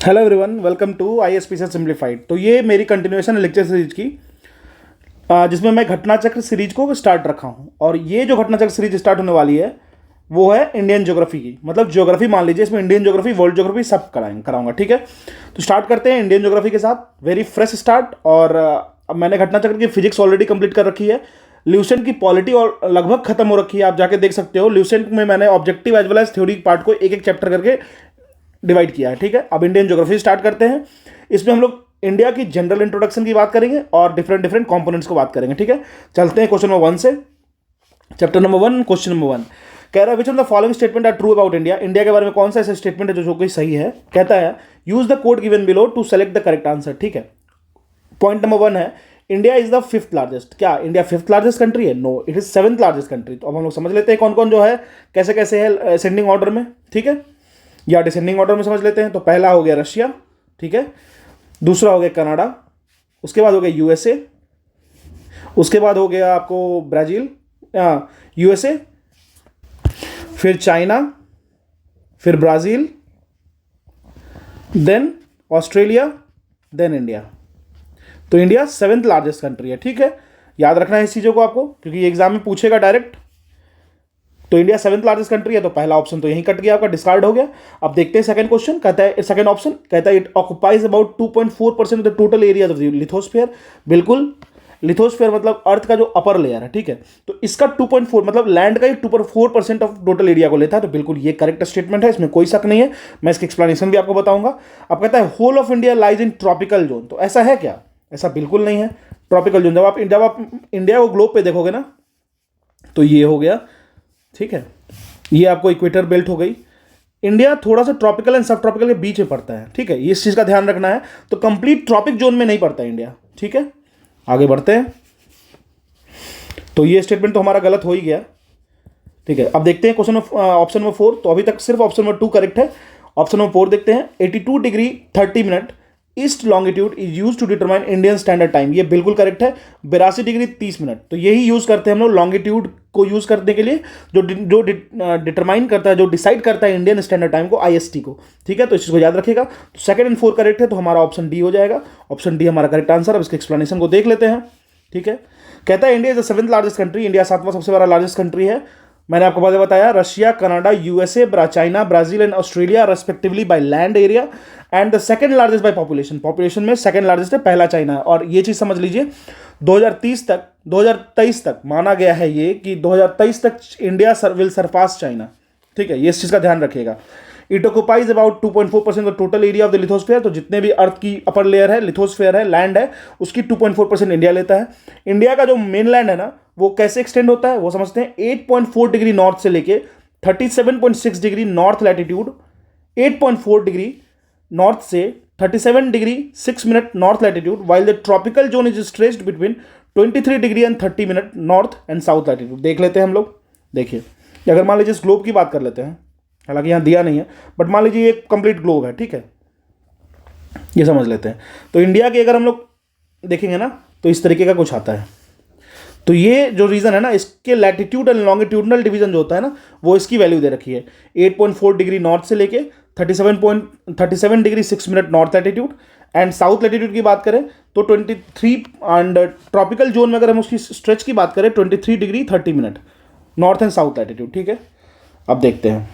Hello everyone, welcome to ISPCS simplified. तो ये मेरी कंटिन्यूएशन है लेक्चर सीरीज की, जिसमें मैं घटना चक्र सीरीज को स्टार्ट रखा हूँ। और ये जो घटना चक्र सीरीज स्टार्ट होने वाली है वो है इंडियन ज्योग्राफी की, मतलब ज्योग्राफी मान लीजिए, इसमें इंडियन ज्योग्राफी, वर्ल्ड ज्योग्राफी सब कराऊंगा। ठीक है, तो स्टार्ट करते हैं इंडियन ज्योग्राफी के साथ। Very fresh start. और अब मैंने घटना चक्र की फिजिक्स ऑलरेडी कंप्लीट कर रखी है। ल्यूसेंट की पॉलिटी और लगभग खत्म हो रखी है, आप जाके देख सकते हो। ल्यूसेंट में मैंने objective as well as theory part को एक एक चैप्टर करके डिवाइड किया है। ठीक है, अब इंडियन ज्योग्राफी स्टार्ट करते हैं। इसमें हम लोग इंडिया की जनरल इंट्रोडक्शन की बात करेंगे और डिफरेंट डिफरेंट कंपोनेंट्स को बात करेंगे। ठीक है, चलते हैं क्वेश्चन नंबर 1 से। चैप्टर नंबर 1, क्वेश्चन नंबर 1 कह रहा है which of the following statement are true about India. India के बारे में कौन सा ऐसा स्टेटमेंट है जो कि सही है। कहता है use the code given below to select the correct answer. ठीक है, पॉइंट नंबर 1 है India is the 5th largest. क्या इंडिया 5th लार्जेस्ट कंट्री है? No, it is 7th largest country. तो अब हम लोग समझ लेते हैं कौन कौन जो है कैसे कैसे है असेंडिंग ऑर्डर में। ठीक है, या डिसेंडिंग ऑर्डर में समझ लेते हैं। तो पहला हो गया रशिया, ठीक है, दूसरा हो गया कनाडा, उसके बाद हो गया यूएसए, उसके बाद हो गया आपको ब्राजील, यूएसए, फिर चाइना, फिर Brazil, then Australia, then India. तो इंडिया 7th लार्जेस्ट कंट्री है। ठीक है, याद रखना है इस चीज़ों को आपको, क्योंकि एग्जाम में पूछेगा डायरेक्ट। तो इंडिया 7th लार्जेस्ट कंट्री है, तो पहला ऑप्शन तो यहीं कट गया, आपका डिस्कार्ड हो गया। अब देखते हैं सेकंड क्वेश्चन। कहता है सेकंड ऑप्शन कहता है it occupies about 2.4% of the total area of the lithosphere. बिल्कुल, लिथोस्फीयर मतलब अर्थ का जो अपर लेयर है। ठीक है, तो इसका 2.4 मतलब लैंड का ही 2.4% ऑफ टोटल एरिया को लेता है। तो बिल्कुल ये करेक्ट स्टेटमेंट है, इसमें कोई शक नहीं है। मैं इसकी एक्सप्लेनेशन भी आपको बताऊंगा। अब कहता है whole of India lies in tropical zone. तो ऐसा है क्या? ऐसा बिल्कुल नहीं है। ट्रॉपिकल जोन जब आप इंडिया को ग्लोब पे देखोगे ना, तो ये हो गया। ठीक है, ये आपको इक्वेटर बेल्ट हो गई। इंडिया थोड़ा सा ट्रॉपिकल एंड सब ट्रॉपिकल के बीच में पड़ता है। ठीक है, ये इस चीज़ का ध्यान रखना है। तो कंप्लीट ट्रॉपिक जोन में नहीं पड़ता है इंडिया। ठीक है, आगे बढ़ते हैं। तो ये स्टेटमेंट तो हमारा गलत हो ही गया। ठीक है, अब देखते हैं क्वेश्चन ऑप्शन नंबर 4। तो अभी तक सिर्फ ऑप्शन नंबर 2 करेक्ट है। ऑप्शन नंबर 4 देखते हैं। 82 degree 30 minute east longitude is use to determine Indian standard time. ये बिल्कुल करेक्ट है। 82 डिग्री 30 मिनट, तो यही यूज करते हैं हम लोग लॉन्गिट्यूड को यूज करने के लिए, जो डिटरमाइन करता है, जो डिसाइड करता है इंडियन स्टैंडर्ड टाइम को, IST को। ठीक है, तो इस चीज को याद रखिएगा। तो 2 और 4 करेक्ट है, तो हमारा ऑप्शन डी हो जाएगा। ऑप्शन डी हमारा करेक्ट आंसर। अब इसके एक्सप्लेनेशन को देख लेते हैं। ठीक है, कहता है India is the 7th largest country. India 7वां सबसे बड़ा लार्जेस्ट कंट्री है। मैंने आपको पहले बताया Russia, Canada, USA, China, Brazil and Australia respectively by land area, and the second largest by population. Population में सेकंड लार्जेस्ट है, पहला चाइना है। और ये चीज समझ लीजिए 2023 तक माना गया है ये कि 2023 तक इंडिया विल सरपास चाइना। ठीक है, ये इस चीज का ध्यान रखिएगा। It occupies about 2.4% of total area of the lithosphere. तो जितने भी अर्थ की अपर लेयर है, लिथोस्फीयर है, लैंड है, उसकी 2.4% इंडिया लेता है। इंडिया का जो मेन लैंड है ना, वो कैसे एक्सटेंड होता है वो समझते हैं। 8.4 डिग्री नॉर्थ से लेके 37.6 degree north latitude, 8.4 degree north से 37 degree 6 minute north latitude, while the tropical zone is stretched between 23 degree and 30 minute north and south latitude. देख लेते हैं हम लोग। देखिए, अगर मान लीजिए इस ग्लोब की बात कर लेते हैं, हालांकि यहाँ दिया नहीं है, बट मान लीजिए एक कंप्लीट ग्लोब है। ठीक है, ये समझ लेते हैं। तो इंडिया के अगर हम लोग देखेंगे ना, तो इस तरीके का कुछ आता है। तो ये जो रीजन है ना, इसके लैटिट्यूड एंड लॉन्गिट्यूडनल डिवीजन जो होता है ना, वो इसकी वैल्यू दे रखी है। 8.4 डिग्री नॉर्थ से लेके 37 degree 6 minute north latitude, and south latitude की बात करें तो 23, एंड ट्रॉपिकल जोन में अगर हम उसकी स्ट्रेच की बात करें 23 degree 30 minute north and south latitude. ठीक है, अब देखते हैं।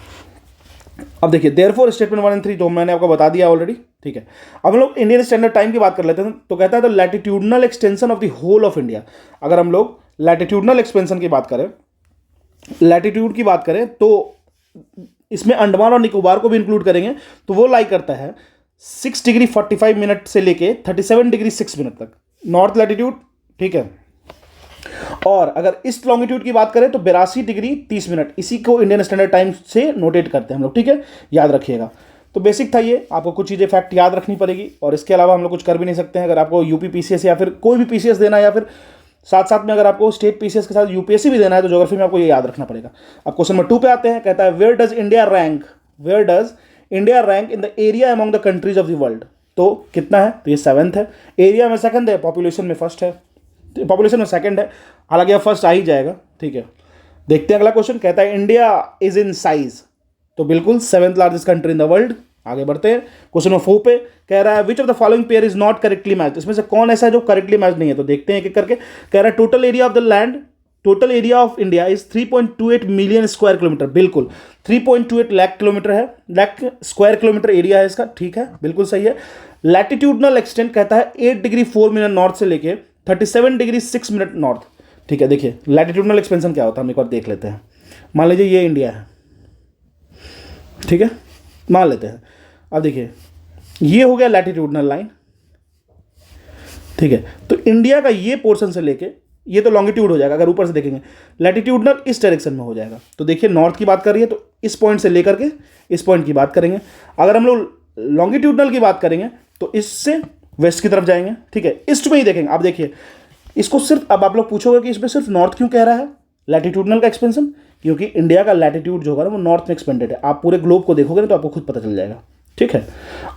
अब देखिए देयरफॉर स्टेटमेंट 1 और 3 जो मैंने आपको बता दिया ऑलरेडी। ठीक है, अब हम लोग इंडियन स्टैंडर्ड टाइम की बात कर लेते हैं। तो कहता है the latitudinal extension of the whole of India. अगर हम लोग लैटिट्यूडनल एक्सपेंशन की बात करें, लैटिट्यूड की बात करें, तो इसमें अंडमान और निकोबार को भी इंक्लूड करेंगे, तो वो लाई करता है 6 डिग्री 45 मिनट से लेके 37 डिग्री 6 मिनट तक नॉर्थ लैटिट्यूड। ठीक है, और अगर ईस्ट लॉन्गिट्यूड की बात करें तो 82 डिग्री 30 मिनट। इसी को इंडियन स्टैंडर्ड टाइम से नोटेट करते हैं हम लोग। ठीक है, याद रखिएगा। तो बेसिक था ये, आपको कुछ चीज़ें फैक्ट याद रखनी पड़ेगी, और इसके अलावा हम लोग कुछ कर भी नहीं सकते हैं। अगर आपको यूपी PCS या फिर कोई भी PCS देना है, या फिर साथ साथ में अगर आपको स्टेट PCS के साथ UPSC भी देना है, तो ज्योग्राफी में आपको ये याद रखना पड़ेगा। अब क्वेश्चन नंबर 2 पे आते हैं। कहता है where does India rank in the area among the countries of the world. तो कितना है? तो ये 7th है। एरिया में 2nd है, पॉपुलेशन में 1st है, पॉपुलेशन में 2nd है, हालांकि अब 1st आ ही जाएगा। ठीक है, देखते हैं अगला क्वेश्चन। कहता है इंडिया इज इन साइज। तो बिल्कुल 7th largest country in the world. आगे बढ़ते हैं क्वेश्चन नंबर 4 पे। कह रहा है which of the following pair is not correctly match, इसमें से कौन ऐसा है जो करेक्टली मैच नहीं है, तो देखते हैं एक एक करके। कह रहा है total area of the land, total area of India is 3.28 million square kilometre, बिल्कुल 3.28 लाख किलोमीटर है, लाख स्क्वायर किलोमीटर एरिया है इसका, ठीक है, बिल्कुल सही है। लैटिट्यूडनल एक्सटेंट कहता है 8 डिग्री 4 मिनट नॉर्थ से लेके 37 डिग्री 6 मिनट नॉर्थ, ठीक है। देखिए लैटिट्यूडनल एक्सपेंशन क्या होता है हम एक बार देख लेते हैं। मान लीजिए ये इंडिया है, ठीक है, मान लेते हैं। अब देखिए ये हो गया लैटिट्यूडनल लाइन, ठीक है। तो इंडिया का ये पोर्शन से लेके ये तो लॉन्गिट्यूड हो जाएगा, अगर ऊपर से देखेंगे लैटिट्यूडनल इस डायरेक्शन में हो जाएगा। तो देखिए नॉर्थ की बात कर रही है तो इस पॉइंट से लेकर के इस पॉइंट की बात करेंगे। अगर हम लोग लॉन्गिट्यूडनल की बात करेंगे तो इससे वेस्ट की तरफ जाएंगे, ठीक है, ईस्ट में ही देखेंगे। आप देखिए इसको सिर्फ, अब आप लोग पूछोगे कि इसमें सिर्फ नॉर्थ क्यों कह रहा है लैटिट्यूडनल का एक्सपेंशन, क्योंकि इंडिया का लैटिट्यूड जो होगा ना वो नॉर्थ में एक्सपेंडेड है। आप पूरे ग्लोब को देखोगे ना तो आपको खुद पता चल जाएगा, ठीक है।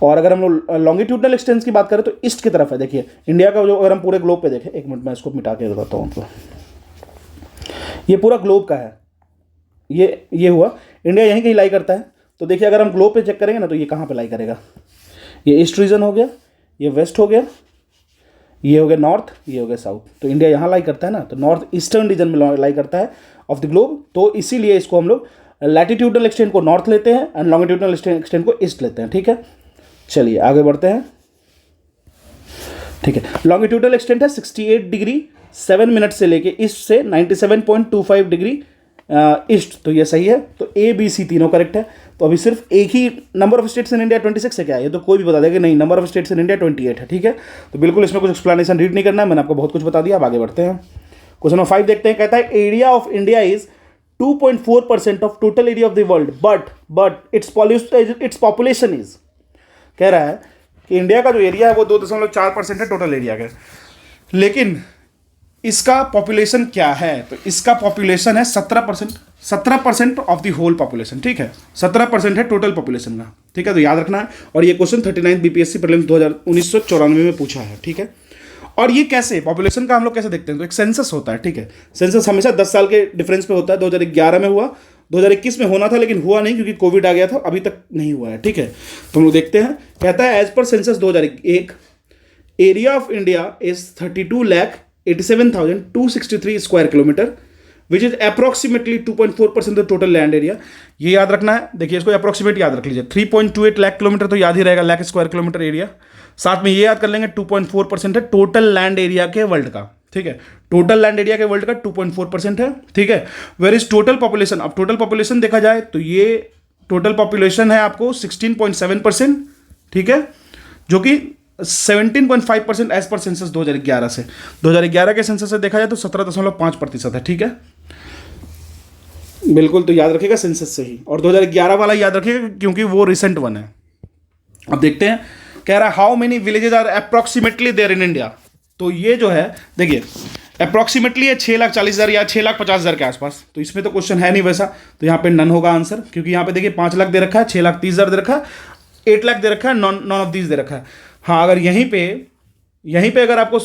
और अगर हम लोग लॉन्गिट्यूडनल एक्सटेंस की बात करें तो ईस्ट की तरफ है। देखिए इंडिया का जो, अगर हम पूरे ग्लोब पे देखें, एक मिनट मैं इसको मिटा के बताता हूँ आपको, ये पूरा ग्लोब का है, ये हुआ इंडिया यहीं कहीं लाई करता है। तो देखिए अगर हम ग्लोब पे चेक करेंगे ना तो ये कहाँ पे लाई करेगा, ये ईस्ट रीजन हो गया, ये वेस्ट हो गया, ये हो गया नॉर्थ, ये हो गया साउथ। तो इंडिया यहाँ लाई करता है ना, तो नॉर्थ ईस्टर्न रीजन में लाई करता है ऑफ द ग्लोब। तो इसीलिए इसको हम लोग लैटिट्यूडनल एक्सटेंट को नॉर्थ लेते हैं एंड लॉन्गिट्यूडनल एक्सटेंट को ईस्ट लेते हैं, ठीक है। चलिए आगे बढ़ते हैं, ठीक है। लॉन्गिट्यूडनल एक्सटेंट है 68 डिग्री 7 मिनट से लेके ईस्ट से 97.25 डिग्री ईस्ट, तो ये सही है। तो ए बी सी तीनों करेक्ट है। तो अभी सिर्फ एक ही number of states in India 26 है क्या, ये तो कोई भी बता देगा कि नहीं, number of states in India 28 है, ठीक है। तो बिल्कुल इसमें कुछ एक्सप्लेनेशन रीड नहीं करना है, मैंने आपको बहुत कुछ बता दिया। अब आगे बढ़ते हैं, क्वेश्चन नंबर 5 देखते हैं। कहता है area of India is 2.4% of total area of the world but its population is, कह रहा है कि इंडिया का जो एरिया है वो 2.4% है टोटल एरिया का, लेकिन इसका पॉपुलेशन क्या है, तो इसका पॉपुलेशन है 17% ऑफ द होल पॉपुलेशन, ठीक है, 17% है टोटल पॉपुलेशन का, ठीक है। तो याद रखना है। और ये क्वेश्चन 39 बीपीएससी प्रीलिम्स 1994 में पूछा है, ठीक है। और ये कैसे पॉपुलेशन का हम लोग कैसे देखते हैं, तो एक सेंसस होता है, ठीक है। सेंसस हमेशा 10 साल के डिफरेंस पे होता है। 2011 में हुआ, 2021 में होना था लेकिन हुआ नहीं क्योंकि कोविड आ गया था, अभी तक नहीं हुआ है, ठीक है। तो हम लोग देखते हैं। कहता है as per census 2001 area of India is 32,87,263 square kilometre which is approximately 2.4% of total land area. ये याद रखना है, देखिए इसको अप्रॉक्सीमेट याद रख लीजिए। 3.28 लाख किलोमीटर तो याद ही रहेगा, लाख स्क्वायर किलोमीटर एरिया। साथ में ये याद कर लेंगे 2.4% है टोटल लैंड एरिया के वर्ल्ड का, ठीक है। टोटल लैंड एरिया के वर्ल्ड का 2.4% है, ठीक है। वेयर इज टोटल पॉपुलेशन, अब टोटल पॉपुलेशन देखा जाए तो ये टोटल पॉपुलेशन है आपको 16.7%, ठीक है, जो कि 17.5% एज पर सेंसस 2011 से, 2011 के सेंसस से देखा जाए तो 17.5% है, ठीक है, बिल्कुल। तो याद रखिएगा सेंसस से ही, और 2011 वाला याद रखिएगा क्योंकि वो रिसेंट वन है। अब देखते हैं, कह रहा है how many villages are approximately there in India. तो ये जो है देखिए अप्रॉक्सीमेटली है 6,40,000 या 6,50,000 के आसपास। तो इसमें तो क्वेश्चन है नहीं वैसा, तो यहाँ पे नन होगा आंसर, क्योंकि यहाँ पे देखिए 5 लाख दे रखा है, 6,30,000 दे रखा है, 8 लाख दे रखा है, नॉन ऑफ दीज दे रखा है। हाँ अगर यहीं पे अगर आपको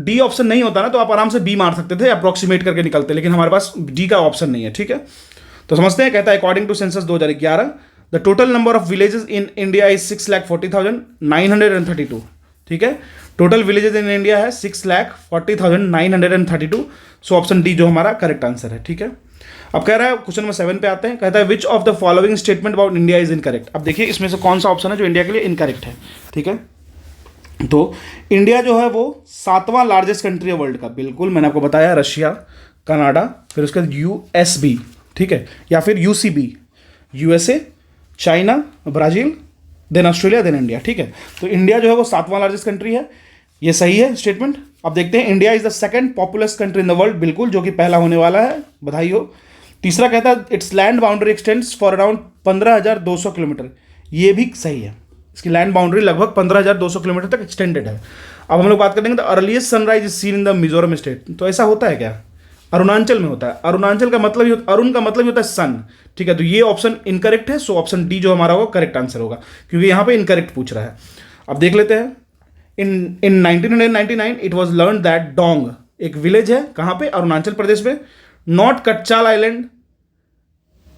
डी ऑप्शन नहीं होता ना तो आप आराम से बी मार सकते थे, अप्रॉक्सीमेट करके निकलते, लेकिन हमारे पास डी का ऑप्शन नहीं है, ठीक है। तो समझते हैं। कहता है according to census 2011 the total number of villages in India is 6,40,932, ठीक है। टोटल विलेजेस इन इंडिया है 6,40,932। सो ऑप्शन डी जो हमारा करेक्ट आंसर है, ठीक है। अब कह रहा है क्वेश्चन नंबर 7 पे आते हैं। कहता है which of the following statement about India is incorrect. अब देखिए इसमें से कौन सा ऑप्शन है जो इंडिया के लिए इनकरेक्ट है, ठीक है। तो इंडिया जो है वो 7वां लार्जेस्ट कंट्री है वर्ल्ड का, बिल्कुल मैंने आपको बताया, रशिया, कनाडा, फिर उसके बाद यूएसबी, ठीक है, या फिर यूसीबी, USA, China, Brazil, then Australia, then India, ठीक है। तो इंडिया जो है वो 7वां लार्जेस्ट कंट्री है, ये सही है स्टेटमेंट। अब देखते हैं India is the second populace country in the world, बिल्कुल, जो कि पहला होने वाला है, बधाई हो। तीसरा कहता है it's land boundary x tends for around 15,200 kilometre, ये भी सही है। इसकी लैंड बाउंड्री लगभग 15,200 किलोमीटर तक एक्सटेंडेड है। अब हम लोग बात करेंगे तो earliest sunrise is seen in the Mizoram state. तो ऐसा होता है क्या, अरुणाचल में होता है। अरुणाचल का मतलब, अरुण का मतलब होता है सन, ठीक है। तो ये ऑप्शन इनकरेक्ट है। सो ऑप्शन डी जो हमारा होगा करेक्ट आंसर होगा, क्योंकि यहाँ पे इनकरेक्ट पूछ रहा है। अब देख लेते हैं। In 1999 it was learn that Dong एक विलेज है, कहाँ पे, अरुणाचल प्रदेश में, not Katchal island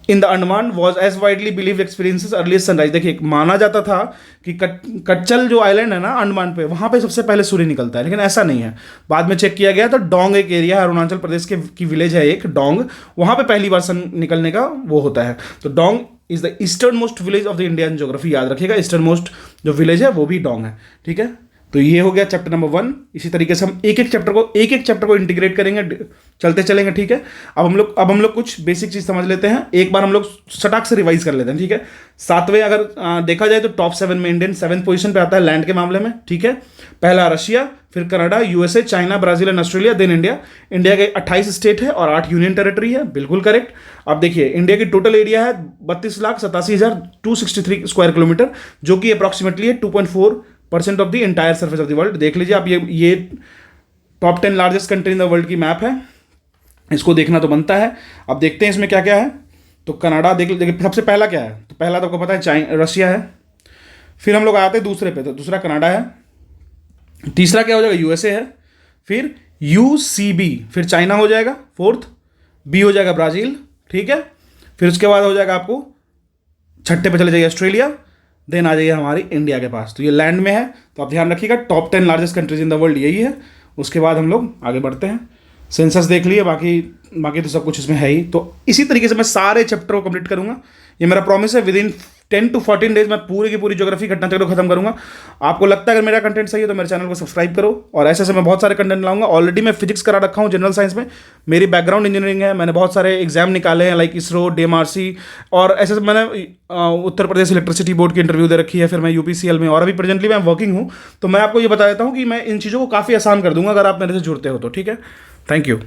in the Andaman was as widely believe experiences earliest sunrise. देखिए माना जाता था कि कच्चल जो आइलैंड है ना अंडमान पे, वहाँ पे सबसे पहले सूर्य निकलता है, लेकिन ऐसा नहीं है। बाद में चेक किया गया तो डोंग एक एरिया है अरुणाचल प्रदेश के की विलेज है एक डोंग, वहाँ पे पहली बार सन निकलने का वो होता है। तो Dong is the eastern most village of the Indian geography, याद रखिएगा ईस्टर्न मोस्ट जो विलेज है वो भी डोंग है, ठीक है। तो ये हो गया चैप्टर नंबर 1। इसी तरीके से हम एक एक चैप्टर को इंटीग्रेट करेंगे, चलते चलेंगे, ठीक है। अब हम लोग कुछ बेसिक चीज समझ लेते हैं, एक बार हम लोग सटाक से रिवाइज कर लेते हैं, ठीक है। 7वें अगर देखा जाए तो टॉप 7 में इंडियन 7th पोजीशन पे आता है लैंड के मामले में, ठीक है। पहला रशिया, फिर Canada, USA, China, Brazil and Australia, then India. India के 28 स्टेट है और 8 यूनियन टेरिटरी है, बिल्कुल करेक्ट। अब देखिए इंडिया की टोटल एरिया है 32,87,263 स्क्वायर किलोमीटर, जो कि अप्रॉक्सीमेटली है 2.4% of the entire surface of the world. देख लीजिए आप, ये top 10 largest country in the world की मैप है, इसको देखना तो बनता है। अब देखते हैं इसमें क्या क्या है। तो कनाडा देखिए सबसे पहला क्या है, तो पहला तो आपको पता है रशिया है, फिर हम लोग आते हैं दूसरे पे, तो दूसरा कनाडा है, तीसरा क्या हो जाएगा यूएसए है, फिर यूसीबी, फिर चाइना हो जाएगा, 4th बी हो जाएगा ब्राज़ील, ठीक है। फिर उसके बाद हो जाएगा आपको छठे पे चले जाइए ऑस्ट्रेलिया, देन आ जाइए हमारी इंडिया के पास। तो ये लैंड में है, तो आप ध्यान रखिएगा top 10 largest countries in the world यही है। उसके बाद हम लोग आगे बढ़ते हैं, सेंसस देख लिए, बाकी तो सब कुछ इसमें है ही। तो इसी तरीके से मैं सारे चैप्टर को कंप्लीट करूंगा, ये मेरा प्रॉमिस है। विद इन 10 to 14 डेज मैं पूरी की पूरी ज्योग्राफी घटना चक्र को खत्म करूंगा। आपको लगता है अगर मेरा कंटेंट सही है तो मेरे चैनल को सब्सक्राइब करो, और ऐसे मैं बहुत सारे कंटेंट लाऊंगा। ऑलरेडी मैं फिजिक्स करा रखा हूँ जनरल साइंस में, मेरी बैकग्राउंड इंजीनियरिंग है, मैंने बहुत सारे एग्जाम निकाले हैं लाइक इसरो, DMRC, और ऐसे मैंने उत्तर प्रदेश इलेक्ट्रिसिटी बोर्ड की इंटरव्यू दे रखी है, फिर मैं UPCL में, और अभी प्रेजेंटली मैं वर्किंग हूँ। तो मैं आपको ये बता देता हूँ कि मैं इन चीज़ों को काफ़ी आसान कर दूंगा अगर आप मेरे से जुड़ते हो तो, ठीक है। Thank you.